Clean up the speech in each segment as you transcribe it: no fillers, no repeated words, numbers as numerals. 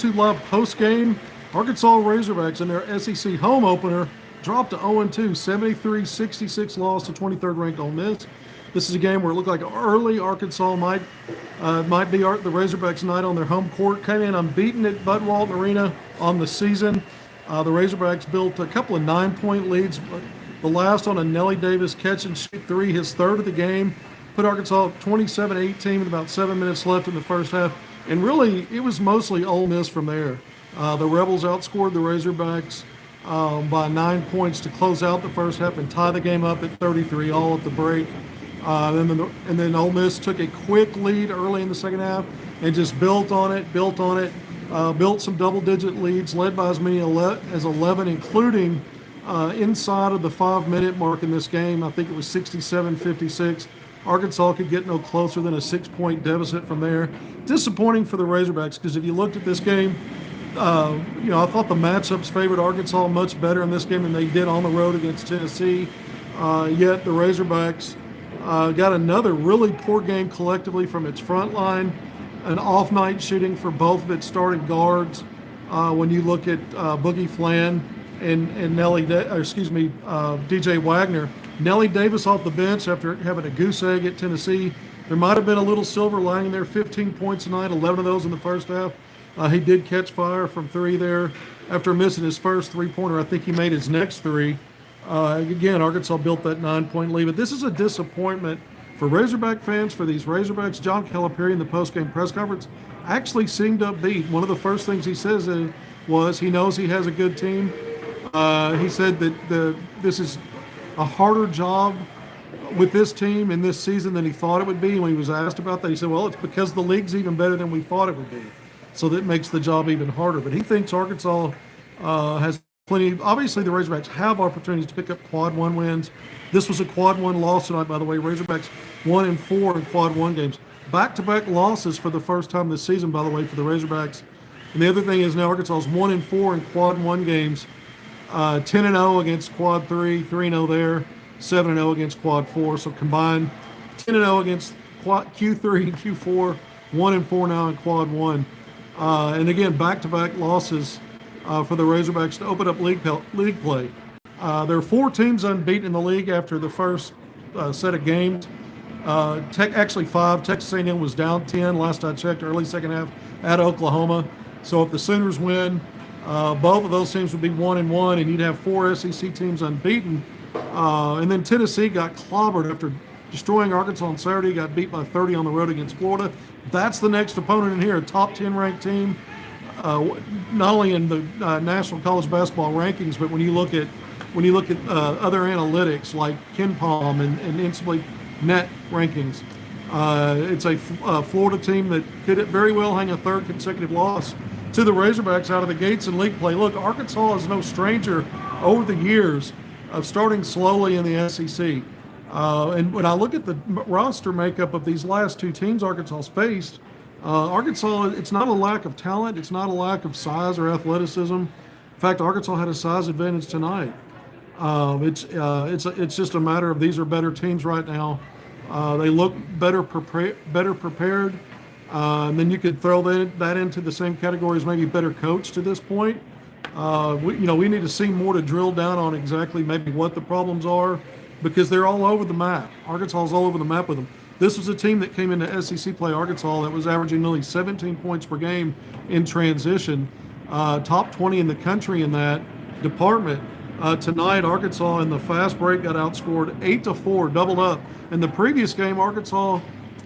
Love post-game. Arkansas Razorbacks in their SEC home opener dropped to 0-2, 73-66 loss to 23rd ranked Ole Miss. This is a game where it looked like early Arkansas might be the Razorbacks' night on their home court. Came in unbeaten at Bud Walton Arena on the season. The Razorbacks built a couple of 9-point leads. The last on a Nelly Davis catch and shoot three, his third of the game, put Arkansas up 27-18 with about 7 minutes left in the first half. And really, it was mostly Ole Miss from there. The Rebels outscored the Razorbacks by 9 points to close out the first half and tie the game up at 33, all at the break. And then Ole Miss took a quick lead early in the second half and just built on it, built some double-digit leads, led by as many as 11, including inside of the 5-minute mark in this game. I think it was 67-56. Arkansas could get no closer than a 6-point deficit from there. Disappointing for the Razorbacks because if you looked at this game, I thought the matchups favored Arkansas much better in this game than they did on the road against Tennessee. Yet the Razorbacks got another really poor game collectively from its front line, an off-night shooting for both of its starting guards. When you look at Boogie Flan and DJ Wagner. Nelly Davis off the bench after having a goose egg at Tennessee. There might have been a little silver lining there. 15 points tonight, 11 of those in the first half. He did catch fire from three there. After missing his first three-pointer, I think he made his next three. Again, Arkansas built that 9-point lead. But this is a disappointment for Razorback fans, for these Razorbacks. John Calipari in the post-game press conference actually seemed upbeat. One of the first things he says was he knows he has a good team. He said that this is a harder job with this team in this season than he thought it would be. When he was asked about that, he said, well, it's because the league's even better than we thought it would be. So that makes the job even harder. But he thinks Arkansas has plenty. Obviously, the Razorbacks have opportunities to pick up quad one wins. This was a quad one loss tonight, by the way. Razorbacks 1-4 in quad one games. Back-to-back losses for the first time this season, by the way, for the Razorbacks. And the other thing is now Arkansas is 1-4 in quad one games. 10-0 against quad 3, 3-0 there, 7-0 against quad 4. So combined 10-0 against quad Q3 and Q4, 1-4 now in quad 1. And again, back-to-back losses for the Razorbacks to open up league play. There are 4 teams unbeaten in the league after the first set of games. Actually 5. Texas A&M was down 10 last I checked, early second half at Oklahoma. So if the Sooners win, both of those teams would be 1-1, and you'd have 4 SEC teams unbeaten. And then Tennessee got clobbered after destroying Arkansas on Saturday, got beat by 30 on the road against Florida. That's the next opponent in here, a top 10 ranked team, not only in the National College Basketball rankings, but when you look at other analytics like KenPom and NCAA.net rankings. It's a Florida team that could very well hang a third consecutive loss to the Razorbacks out of the gates in league play. Look, Arkansas is no stranger over the years of starting slowly in the SEC. And when I look at the roster makeup of these last 2 teams Arkansas's faced, Arkansas, it's not a lack of talent. It's not a lack of size or athleticism. In fact, Arkansas had a size advantage tonight. It's just a matter of these are better teams right now. They look better prepared. And then you could throw that into the same category as maybe better coached to this point. We need to see more to drill down on exactly maybe what the problems are, because they're all over the map. Arkansas is all over the map with them. This was a team that came into SEC play, Arkansas, that was averaging nearly 17 points per game in transition, top 20 in the country in that department. Tonight, Arkansas in the fast break got outscored 8-4, doubled up. In the previous game, Arkansas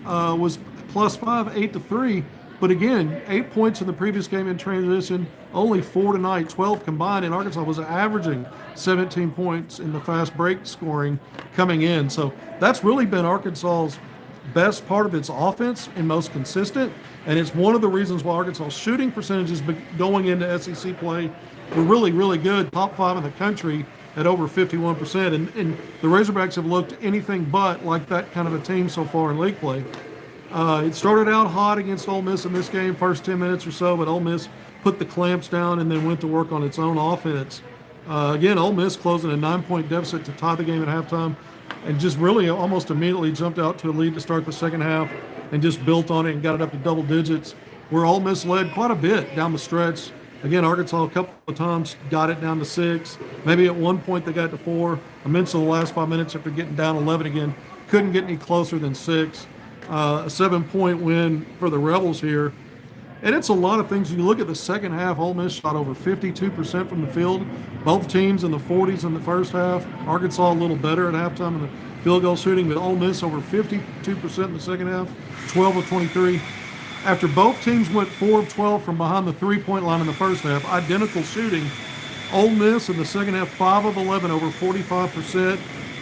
was +5, 8-3. But again, 8 points in the previous game in transition, only 4 tonight, 12 combined, and Arkansas was averaging 17 points in the fast break scoring coming in. So that's really been Arkansas's best part of its offense and most consistent, and it's one of the reasons why Arkansas's shooting percentages going into SEC play were really, really good, top 5 in the country at over 51%, and the Razorbacks have looked anything but like that kind of a team so far in league play. It started out hot against Ole Miss in this game, first 10 minutes or so, but Ole Miss put the clamps down and then went to work on its own offense. Again, Ole Miss closing a 9-point deficit to tie the game at halftime, and just really almost immediately jumped out to a lead to start the second half and just built on it and got it up to double digits where Ole Miss led quite a bit down the stretch. Again, Arkansas a couple of times got it down to 6. Maybe at one point they got to 4. I mentioned the last 5 minutes after getting down 11 again. Couldn't get any closer than 6. A 7-point win for the Rebels here. And it's a lot of things. You look at the second half, Ole Miss shot over 52% from the field. Both teams in the 40s in the first half. Arkansas a little better at halftime in the field goal shooting, but Ole Miss over 52% in the second half, 12 of 23. After both teams went 4 of 12 from behind the three-point line in the first half, identical shooting. Ole Miss in the second half, 5 of 11, over 45%.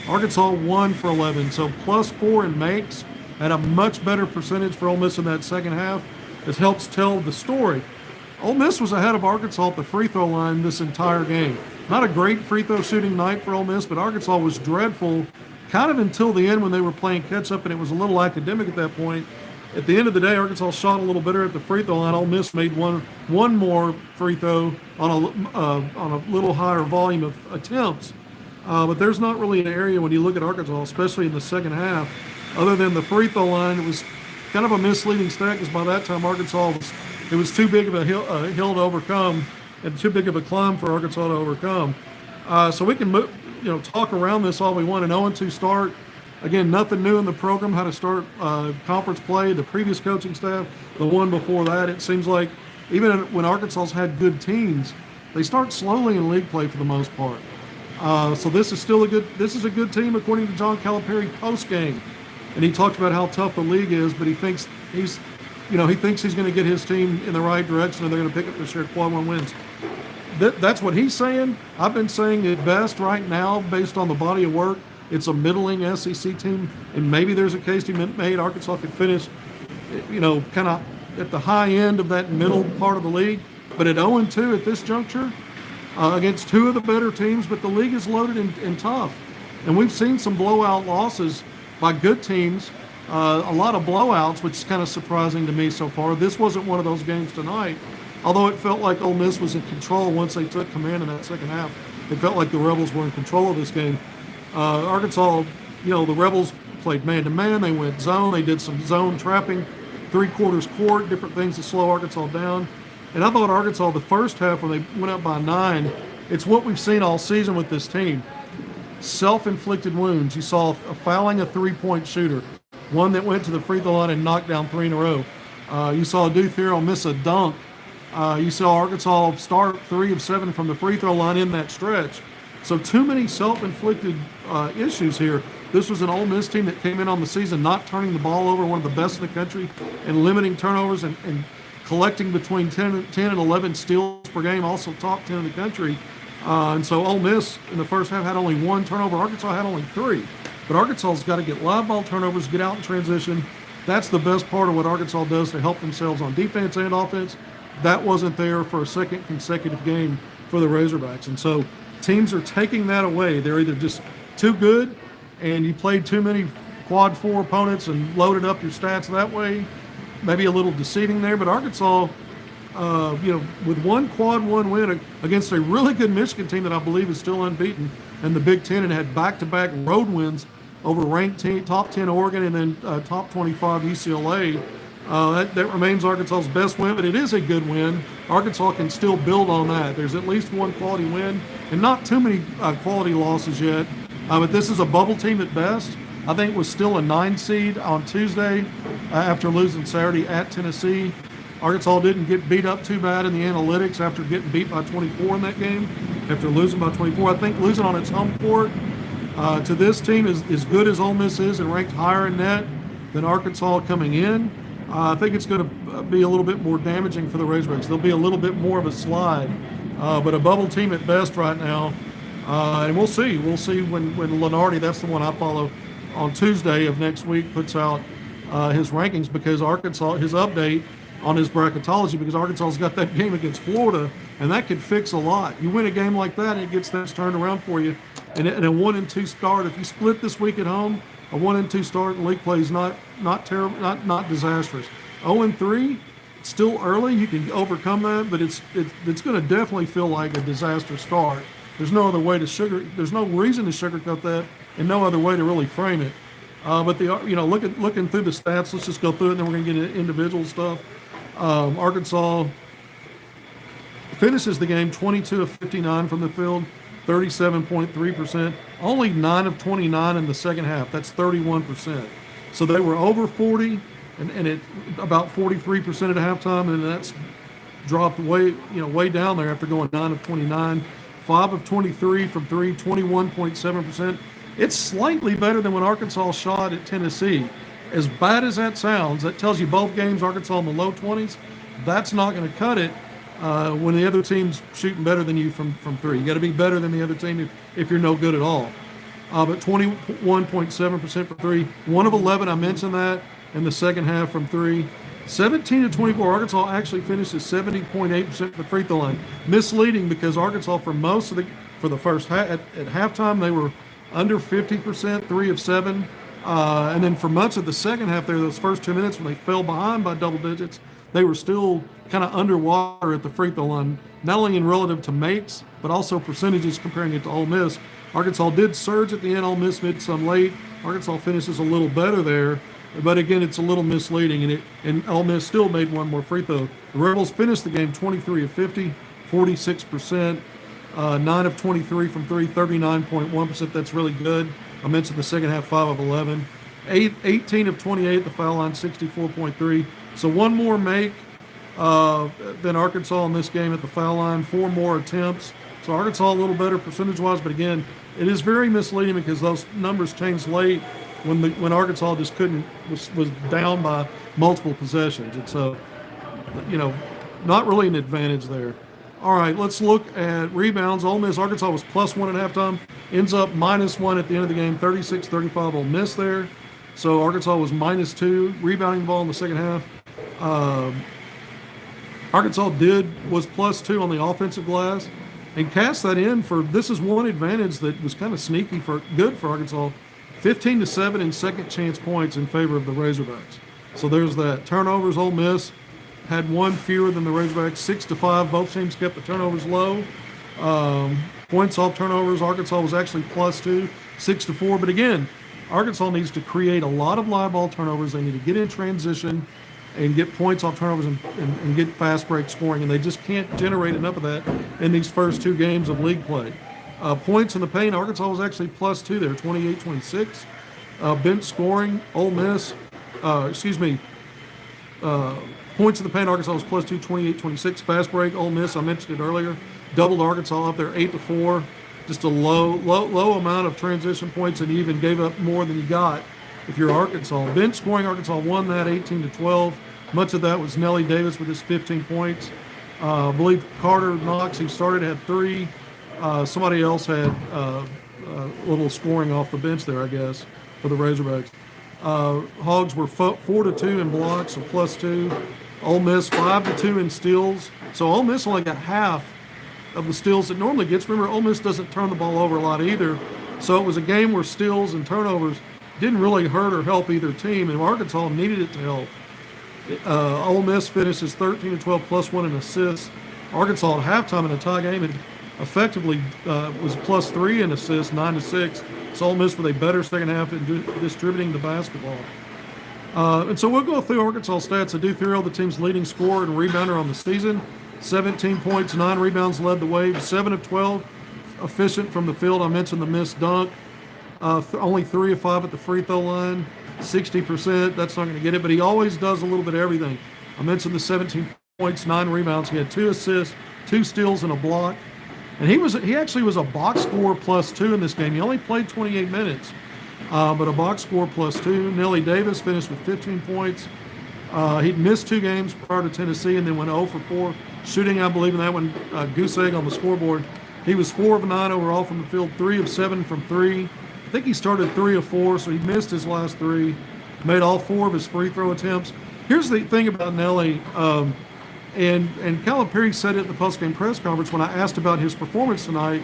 Arkansas 1 for 11, so +4 in makes, and a much better percentage for Ole Miss in that second half. It helps tell the story. Ole Miss was ahead of Arkansas at the free throw line this entire game. Not a great free throw shooting night for Ole Miss, but Arkansas was dreadful kind of until the end when they were playing catch up, and it was a little academic at that point. At the end of the day, Arkansas shot a little better at the free throw line. Ole Miss made one more free throw on a little higher volume of attempts. But there's not really an area when you look at Arkansas, especially in the second half, other than the free throw line. It was kind of a misleading stat because by that time Arkansas was too big of a hill to overcome and too big of a climb for Arkansas to overcome. So we can talk around this all we want. An 0-2 start. Again, nothing new in the program, how to start conference play. The previous coaching staff, the one before that, it seems like even when Arkansas's had good teams, they start slowly in league play for the most part. So this is a good team according to John Calipari post game, and he talked about how tough the league is, but he thinks he's going to get his team in the right direction and they're going to pick up their share of quad 1 wins. That's what he's saying. I've been saying it best right now based on the body of work. It's a middling SEC team, and maybe there's a case to be made Arkansas could finish, kind of at the high end of that middle part of the league. But at 0-2 at this juncture, against 2 of the better teams, but the league is loaded and tough. And we've seen some blowout losses by good teams, a lot of blowouts, which is kind of surprising to me so far. This wasn't one of those games tonight, although it felt like Ole Miss was in control once they took command in that second half. It felt like the Rebels were in control of this game. Arkansas, the Rebels played man-to-man. They went zone. They did some zone trapping, 3/4 court, different things to slow Arkansas down. And I thought Arkansas, the first half, when they went up by 9, it's what we've seen all season with this team. Self-inflicted wounds. You saw a fouling a three-point shooter, one that went to the free throw line and knocked down 3 in a row. You saw Dufiro miss a dunk. You saw Arkansas start 3 of 7 from the free throw line in that stretch. So too many self-inflicted issues here. This was an Ole Miss team that came in on the season not turning the ball over, one of the best in the country, and limiting turnovers and collecting between 10 and 11 steals per game, also top 10 in the country. And so Ole Miss in the first half had only 1 turnover. Arkansas had only 3. But Arkansas's got to get live ball turnovers, get out in transition. That's the best part of what Arkansas does to help themselves on defense and offense. That wasn't there for a second consecutive game for the Razorbacks. And so teams are taking that away. They're either just too good and you played too many quad 4 opponents and loaded up your stats that way. Maybe a little deceiving there, but Arkansas, with 1 quad 1 win against a really good Michigan team that I believe is still unbeaten in the Big Ten and had back-to-back road wins over ranked top 10 Oregon and then top 25 UCLA. That remains Arkansas's best win, but it is a good win. Arkansas can still build on that. There's at least 1 quality win and not too many quality losses yet. But this is a bubble team at best. I think it was still a 9 seed on Tuesday after losing Saturday at Tennessee. Arkansas didn't get beat up too bad in the analytics after getting beat by 24 in that game, after losing by 24. I think losing on its home court to this team is as good as Ole Miss is and ranked higher in net than Arkansas coming in. I think it's going to be a little bit more damaging for the Razorbacks. There'll be a little bit more of a slide, but a bubble team at best right now. And we'll see. We'll see when Lenardi, that's the one I follow, on Tuesday of next week puts out his rankings, because Arkansas, his update on his bracketology, because Arkansas's got that game against Florida, and that could fix a lot. You win a game like that, and it gets things turned around for you. And a 1-2 start, if you split this week at home, a 1-2 start in league play is not terrible, not disastrous. 0-3, it's still early. You can overcome that, but it's going to definitely feel like a disaster start. There's no other way to there's no reason to sugarcoat that, and no other way to really frame it. But looking through the stats, let's just go through it, and then we're going to get into individual stuff. Arkansas finishes the game 22 of 59 from the field, 37.3%. Only 9 of 29 in the second half. That's 31%. So they were over 40 and it about 43% at halftime, and that's dropped way down there after going 9 of 29, 5 of 23 from three, 21.7%. It's slightly better than when Arkansas shot at Tennessee. As bad as that sounds, that tells you both games Arkansas in the low 20s. That's not going to cut it when the other team's shooting better than you from three. You got to be better than the other team if you're no good at all. But 21.7% for three, 1 of 11. I mentioned that in the second half from three. 17 to 24. Arkansas actually finishes 70.8% at the free throw line. Misleading because Arkansas for the first half at halftime they were under 50%, 3 of 7. And then for much of the second half there, those first 2 minutes when they fell behind by double digits, they were still kind of underwater at the free throw line, not only in relative to makes, but also percentages comparing it to Ole Miss. Arkansas did surge at the end. Ole Miss made some late. Arkansas finishes a little better there. But again, it's a little misleading, and Ole Miss still made one more free throw. The Rebels finished the game 23 of 50, 46%, 9 of 23 from three, 39.1%. That's really good. I mentioned the second half, 5 of 11. 18 of 28 at the foul line, 64.3. So one more make than Arkansas in this game at the foul line, 4 more attempts. So Arkansas a little better percentage-wise, but again, it is very misleading because those numbers changed late when Arkansas just was down by multiple possessions. And so, not really an advantage there. All right, let's look at rebounds. Ole Miss, Arkansas was +1 at halftime, ends up -1 at the end of the game, 36-35 Ole Miss there. So Arkansas was -2, rebounding the ball in the second half. Arkansas was +2 on the offensive glass and cast that in this is one advantage that was kind of sneaky good for Arkansas. 15-7 in second chance points in favor of the Razorbacks. So there's that. Turnovers, Ole Miss had 1 fewer than the Razorbacks, 6-5. Both teams kept the turnovers low. Points off turnovers, Arkansas was actually +2, 6-4. But again, Arkansas needs to create a lot of live ball turnovers. They need to get in transition and get points off turnovers and get fast break scoring. And they just can't generate enough of that in these first 2 games of league play. Points in the paint, Arkansas was actually +2 there, 28-26. Bench scoring, Ole Miss, points in the paint, Arkansas was +2, 28-26. Fast break, Ole Miss, I mentioned it earlier, doubled Arkansas up there, 8-4. Just a low amount of transition points, and you even gave up more than you got if you're Arkansas. Bench scoring, Arkansas won that 18-12. Much of that was Nelly Davis with his 15 points. I believe Carter Knox, who started, had 3. Somebody else had a little scoring off the bench there, I guess, for the Razorbacks. Hogs were 4-2 in blocks, so +2. Ole Miss 5-2 in steals. So Ole Miss only got half of the steals it normally gets. Remember, Ole Miss doesn't turn the ball over a lot either. So it was a game where steals and turnovers didn't really hurt or help either team, and Arkansas needed it to help. Ole Miss finishes 13-12, +1 in assists. Arkansas at halftime in a tie game and effectively was +3 in assists, 9-6. So Ole Miss with a better second half in distributing the basketball. And so we'll go through Arkansas stats. Adu Theriot, the team's leading scorer and rebounder on the season. 17 points, 9 rebounds, led the way. 7 of 12 efficient from the field. I mentioned the missed dunk. Only 3 of 5 at the free throw line. 60%. That's not going to get it, but he always does a little bit of everything. I mentioned the 17 points, 9 rebounds. He had 2 assists, 2 steals, and a block. And he actually was a box scorer +2 in this game. He only played 28 minutes, but a box score +2. Nelly Davis finished with 15 points. He'd missed 2 games prior to Tennessee and then went 0 for 4 shooting, I believe, in that one. Goose egg on the scoreboard. He was 4 of 9 overall from the field, 3 of 7 from 3. I think he started 3 of 4, so he missed his last 3. Made all 4 of his free throw attempts. Here's the thing about Nelly. And Calipari said it at the post-game press conference when I asked about his performance tonight,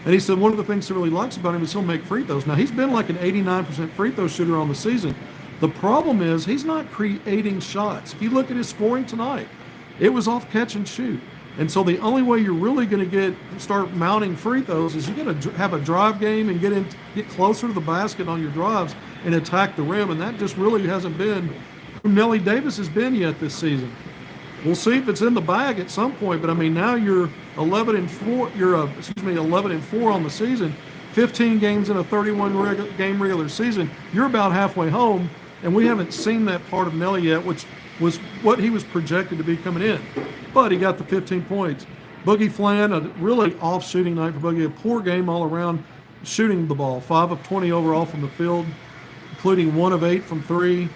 and he said one of the things he really likes about him is he'll make free throws. Now, he's been like an 89% free throw shooter on the season. The problem is he's not creating shots. If you look at his scoring tonight, it was off catch and shoot. And so the only way you're really going to start mounting free throws is you got to have a drive game and get closer to the basket on your drives and attack the rim, and that just really hasn't been who Nelly Davis has been yet this season. We'll see if it's in the bag at some point. But I mean, now you're 11-4. You're 11-4 on the season. 15 games in a 31 game regular season. You're about halfway home, and we haven't seen that part of Nelly yet, which was what he was projected to be coming in. But he got the 15 points. Boogie Flan, a really off shooting night for Boogie. A poor game all around shooting the ball. 5 of 20 overall from the field, including 1 of 8 from 3.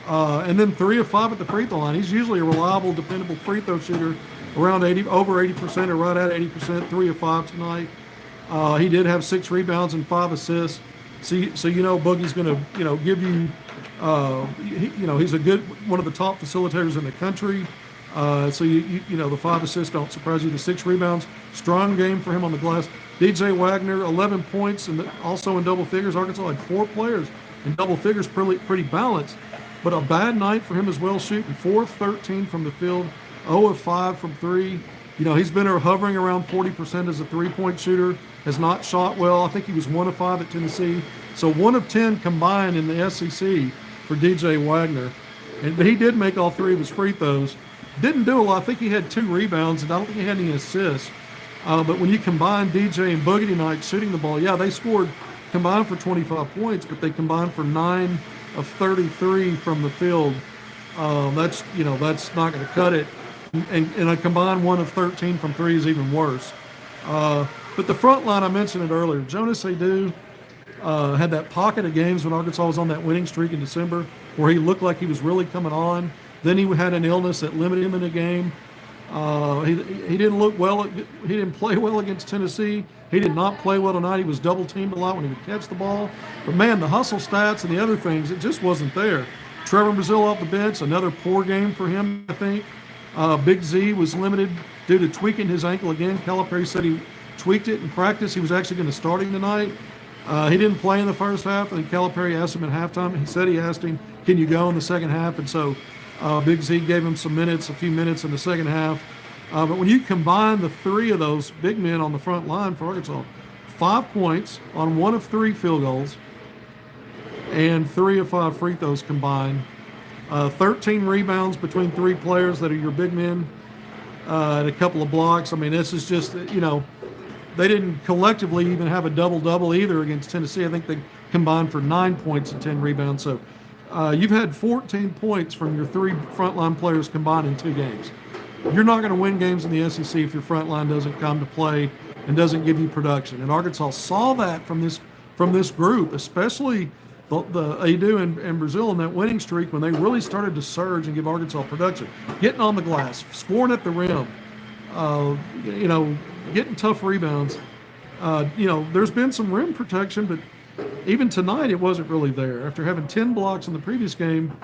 And then 3 of 5 at the free throw line. He's usually a reliable, dependable free throw shooter, around over 80% or right at 80%. 3 of 5 tonight. He did have 6 rebounds and 5 assists. So Boogie's going to give you. He's one of the top facilitators in the country. So the 5 assists don't surprise you. The 6 rebounds, strong game for him on the glass. DJ Wagner, 11 points, and also in double figures. Arkansas had 4 players in double figures, pretty balanced. But a bad night for him as well, shooting 4 of 13 from the field, 0 of 5 from 3. He's been hovering around 40% as a 3-point shooter, has not shot well. I think he was 1 of 5 at Tennessee. So 1 of 10 combined in the SEC for DJ Wagner. But he did make all 3 of his free throws. Didn't do a lot. I think he had 2 rebounds, and I don't think he had any assists. But when you combine DJ and Boogie tonight shooting the ball, they scored combined for 25 points, but they combined for 9 of 33 from the field. That's not going to cut it. And a combined 1 of 13 from 3 is even worse. But the front line, I mentioned it earlier. Jonas Adu had that pocket of games when Arkansas was on that winning streak in December where he looked like he was really coming on. Then he had an illness that limited him in the game. He didn't look well. He didn't play well against Tennessee. He did not play well tonight. He was double teamed a lot when he would catch the ball. But man, the hustle stats and the other things, it just wasn't there. Trevor Brazile off the bench, another poor game for him, I think. Big Z was limited due to tweaking his ankle again. Calipari said he tweaked it in practice. He was actually going to start him tonight. He didn't play in the first half, and Calipari asked him at halftime. He said he asked him, can you go in the second half? And so Big Z gave him a few minutes in the second half. But when you combine the 3 of those big men on the front line for Arkansas, 5 points on 1 of 3 field goals and 3 of 5 free throws combined, 13 rebounds between 3 players that are your big men, and a couple of blocks. I mean, this is just, they didn't collectively even have a double-double either against Tennessee. I think they combined for 9 points and 10 rebounds. So you've had 14 points from your 3 frontline players combined in 2 games. You're not going to win games in the SEC if your front line doesn't come to play and doesn't give you production. And Arkansas saw that from this group, especially the Adu and Brazile in that winning streak when they really started to surge and give Arkansas production, getting on the glass, scoring at the rim, getting tough rebounds. There's been some rim protection, but even tonight it wasn't really there. After having 10 blocks in the previous game,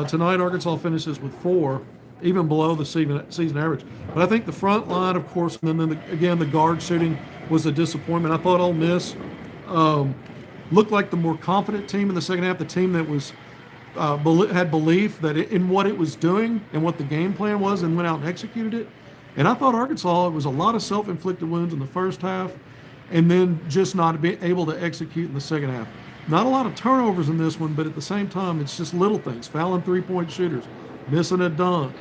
tonight Arkansas finishes with 4. Even below the season average. But I think the front line, of course, and then again the guard shooting was a disappointment. I thought Ole Miss looked like the more confident team in the second half, the team that was had belief that in what it was doing and what the game plan was and went out and executed it. And I thought Arkansas, it was a lot of self-inflicted wounds in the first half and then just not be able to execute in the second half. Not a lot of turnovers in this one, but at the same time, it's just little things. Fouling 3-point shooters, missing a dunk,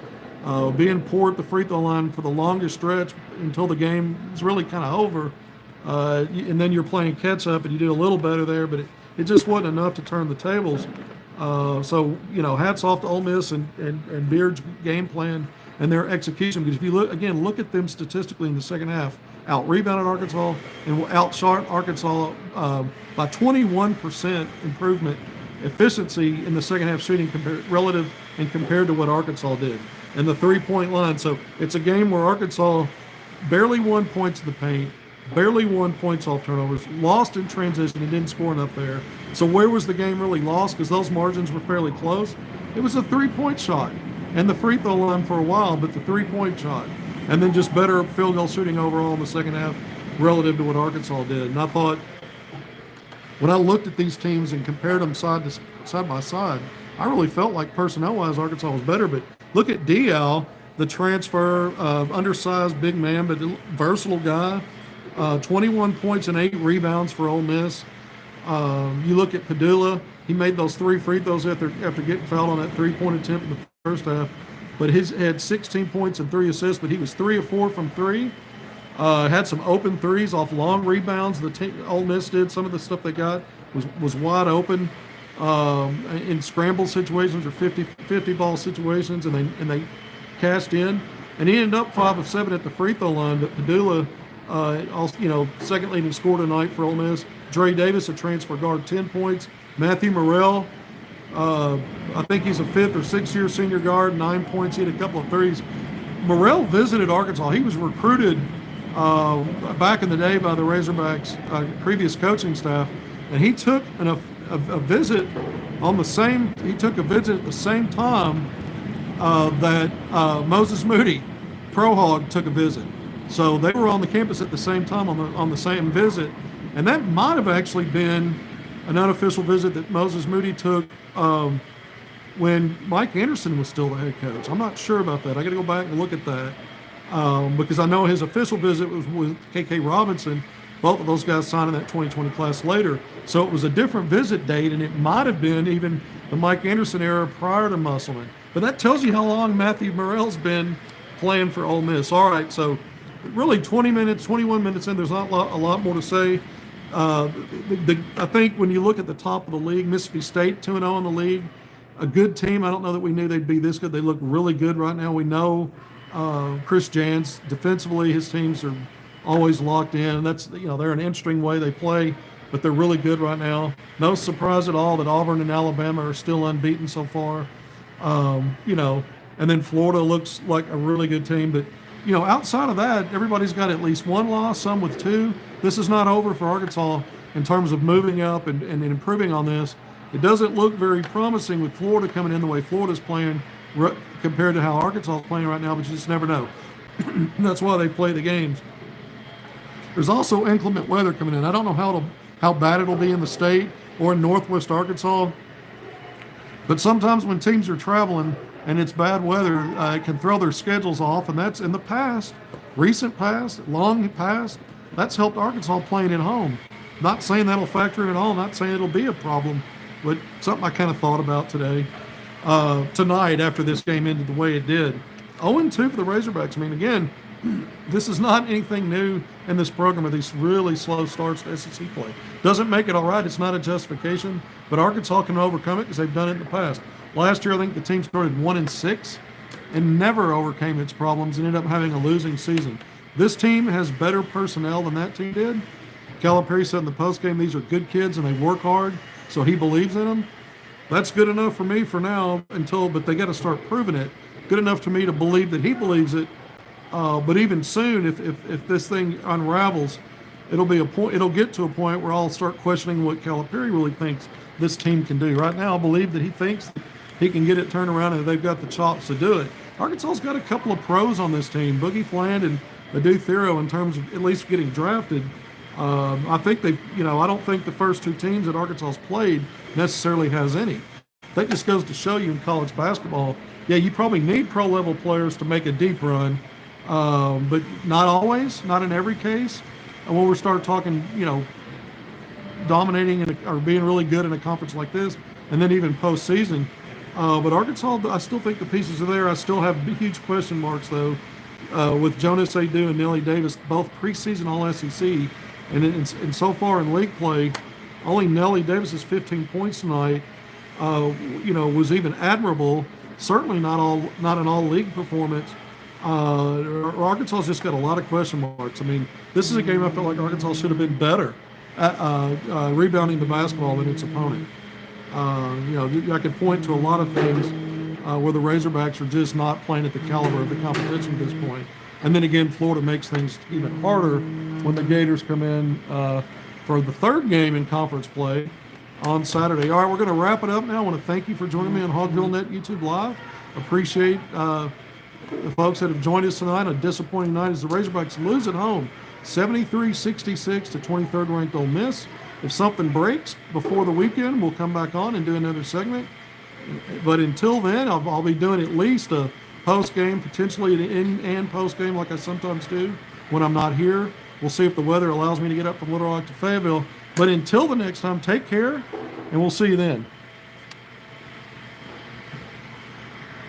being poor at the free throw line for the longest stretch until the game is really kind of over. And then you're playing catch up and you do a little better there, but it just wasn't enough to turn the tables. So hats off to Ole Miss and Beard's game plan and their execution. Because if you look at them statistically in the second half, out-rebounded Arkansas and outshot Arkansas by 21% improvement efficiency in the second half shooting compared to what Arkansas did. And the 3-point line. So it's a game where Arkansas barely won points in the paint, barely won points off turnovers, lost in transition and didn't score enough there. So where was the game really lost? Because those margins were fairly close. It was a 3-point shot and the free throw line for a while, but the 3-point shot. And then just better field goal shooting overall in the second half relative to what Arkansas did. And I thought when I looked at these teams and compared them side by side, I really felt like personnel-wise Arkansas was better. But look at Dial, the transfer, undersized big man, but versatile guy. 21 points and 8 rebounds for Ole Miss. You look at Padula, he made those 3 free throws after getting fouled on that 3-point attempt in the first half. but his had 16 points and 3 assists, but he was 3 of 4 from 3. Had some open threes off long rebounds. Ole Miss did. Some of the stuff they got was wide open in scramble situations or 50 ball situations, and they cashed in. And he ended up 5 of 7 at the free throw line. But Padula, also, second leading scorer tonight for Ole Miss. Dre Davis, a transfer guard, 10 points. Matthew Morrell, I think he's a 5th or 6th year senior guard, 9 points. He had a couple of threes. Morrell visited Arkansas. He was recruited back in the day by the Razorbacks' previous coaching staff, and he took a visit on the same. He took a visit at the same time that Moses Moody, Pro Hog, took a visit. So they were on the campus at the same time on the same visit, and that might have actually been an unofficial visit that Moses Moody took when Mike Anderson was still the head coach. I'm not sure about that. I got to go back and look at that because I know his official visit was with KK Robinson. Both of those guys signed in that 2020 class later. So it was a different visit date, and it might have been even the Mike Anderson era prior to Musselman. But that tells you how long Matthew Morrell's been playing for Ole Miss. All right, so really 21 minutes in, there's not a lot more to say. I think when you look at the top of the league, Mississippi State 2-0 in the league, a good team. I don't know that we knew they'd be this good. They look really good right now. We know Chris Jans, defensively, his teams are always locked in. That's, they're an interesting way they play, but they're really good right now. No surprise at all that Auburn and Alabama are still unbeaten so far. And then Florida looks like a really good team. But, outside of that, everybody's got at least one loss, some with 2. This is not over for Arkansas in terms of moving up and improving on this. It doesn't look very promising with Florida coming in the way Florida's playing compared to how Arkansas is playing right now, but you just never know. That's why they play the games. There's also inclement weather coming in. I don't know how bad it'll be in the state or in northwest Arkansas, but sometimes when teams are traveling and it's bad weather, it can throw their schedules off, and that's in the past, recent past, long past, that's helped Arkansas playing at home. Not saying that'll factor in at all, not saying it'll be a problem, but something I kind of thought about tonight after this game ended the way it did. 0-2 for the Razorbacks. I mean, again, this is not anything new in this program of these really slow starts to SEC play. Doesn't make it all right. It's not a justification, but Arkansas can overcome it because they've done it in the past. Last year, I think the team started 1-6 and never overcame its problems and ended up having a losing season. This team has better personnel than that team did. Calipari said in the postgame, these are good kids and they work hard, so he believes in them. That's good enough for me for now but they got to start proving it. Good enough to me to believe that he believes it. But even soon, if this thing unravels, it'll get to a point where I'll start questioning what Calipari really thinks this team can do. Right now, I believe that he thinks that he can get it turned around and they've got the chops to do it. Arkansas's got a couple of pros on this team, Boogie Fland and Adu Thero, in terms of at least getting drafted. I think I don't think the first 2 teams that Arkansas's played necessarily has any. That just goes to show you in college basketball, you probably need pro-level players to make a deep run, but not always, not in every case. And when we start talking, dominating or being really good in a conference like this, and then even postseason. But Arkansas, I still think the pieces are there. I still have huge question marks, though, with Jonas Adu and Nelly Davis, both preseason All-SEC. And so far in league play, only Nelly Davis's 15 points tonight, was even admirable. Certainly not an all-league performance. Arkansas's just got a lot of question marks. I mean, this is a game I felt like Arkansas should have been better at rebounding the basketball than its opponent. I could point to a lot of things where the Razorbacks are just not playing at the caliber of the competition at this point. And then again, Florida makes things even harder when the Gators come in for the 3rd game in conference play on Saturday. All right, we're going to wrap it up now. I want to thank you for joining me on HogvilleNET YouTube Live. Appreciate the folks that have joined us tonight. A disappointing night as the Razorbacks lose at home, 73-66 to 23rd ranked Ole Miss. If something breaks before the weekend, we'll come back on and do another segment. But until then, I'll be doing at least a post-game, potentially an in and post-game like I sometimes do when I'm not here. We'll see if the weather allows me to get up from Little Rock to Fayetteville. But until the next time, take care, and we'll see you then.